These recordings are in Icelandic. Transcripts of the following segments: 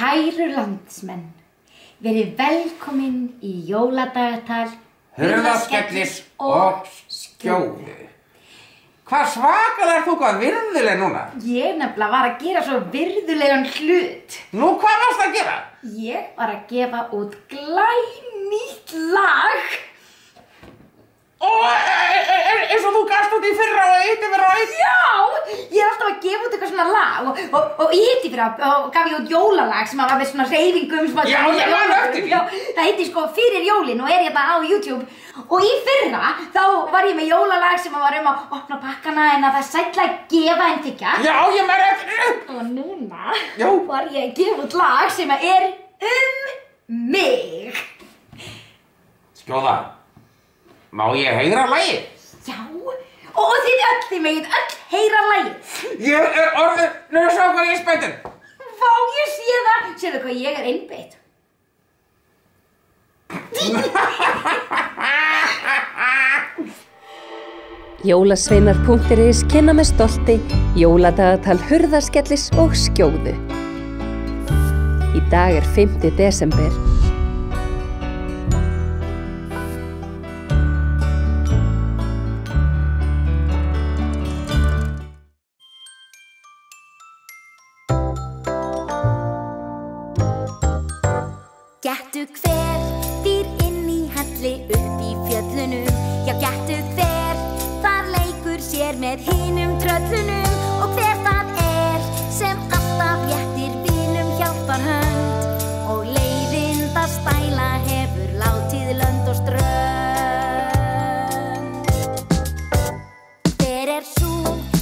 Kæru landsmenn, verið velkomin í jóladagatal Hurðaskellis og skjóðu. Hvað svakalega ert þú hvað virðuleg núna? Ég nefnilega var að gera svo virðulegan hlut. Nú, hvað varstu að gera? Ég var að gefa út glænýtt lag. Eins og þú gafst út í fyrra og hitti fyrra og hitti? Já, ég er alltaf að gefa út eitthvað svona lag og í hitti fyrra og gaf ég út jólalag sem var með svona hreyfingum sem Já, ég man eftir því. Já, það heitir sko Fyrir jólin og er hérna á YouTube. Og í fyrra þá var ég með jólalag sem var að opna pakkana en að það sætla að gefa en þykja. Já, ég man eftir því. Og núna var ég að gefa út lag sem er mig. Skjóða, má ég heyra lagið? Já, og þið megið öll heyra lagið. Ég er orðin, nú sjá hvað ég er spenntur. Vá, ég sé það. Sérðu hvað ég er einbeitt. Jólasveinar.is kynna með stolti jóladagatal Hurðaskellis og skjóðu. Í dag er 5. desember. Gettu hver býr inn í helli upp í fjöllunum. Já, gettu hver þar leikur sér með hinum tröllunum. Og hver það er sem alltaf léttir vinum hjálpar hönd. Og leiðinda stæla hefur látið lönd og strönd. Hver er sú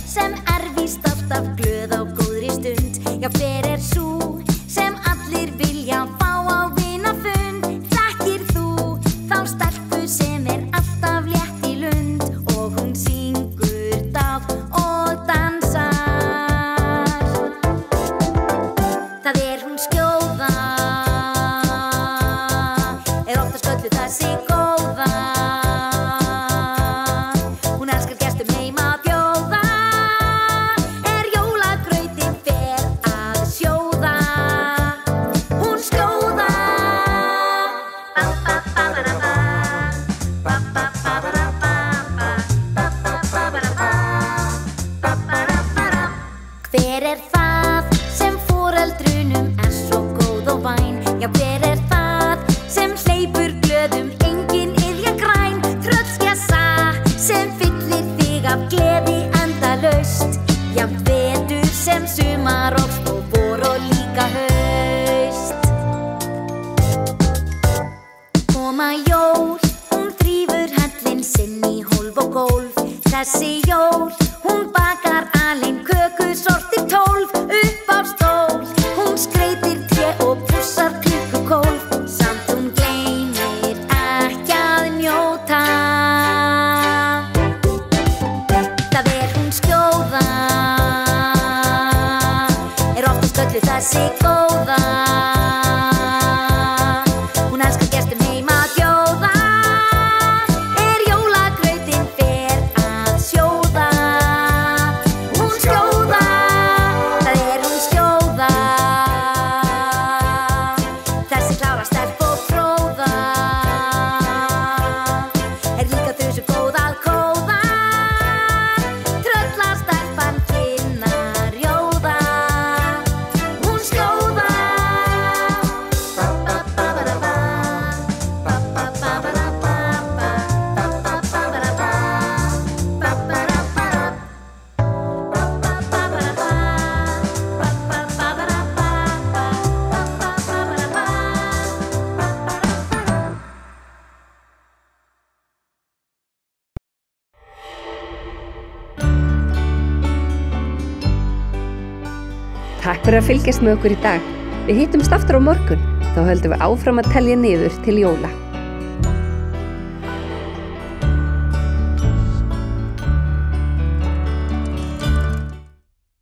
sem víst alltaf glöð á góðri stund. Já, hver er sú sem allir vilja fá á vinafund. Þekkir þú þá stelpu sem alltaf létt í lund. Og hún syngur dátt og dansar. Það er hún skjóða, er oftast kölluð þessi góða. Hún elskar gestum heim að bjóða. Er jólagrautinn fer að sjóða. Hún skjóða. Hver er það sem foreldrunum svo góð og væn? Já, hver er það sem hleypur glöðum engin iðja græn? Tröllskessa sem fyllir þig af gleði endalaust. Jafnt vetur sem sumaroft og vor og líka haust. Koma jól, hún þrífur hellinn sinn í hólf og gólf. Þessi jól, hún bakar alein köku sortir 12 upp á stól. Hún skreytir tré og pússar klukkukólf. Samt hún gleymir ekki að njóta. Það er hún skjóða, er oftast kölluð þessi góða. Hún elskar gestum heim að bjóða. Er jólagrautinn fer að sjóða. Hún skjóða, það er hún skjóða. Þessi klára stelp og fróða. Er líka þessu góð að kóða. Tröllastelpan kynnar rjóða. Hún skjóða. Takk fyrir að fylgjast með okkur í dag. Við hittumst aftur á morgun. Þá höldum við áfram að telja niður til jóla.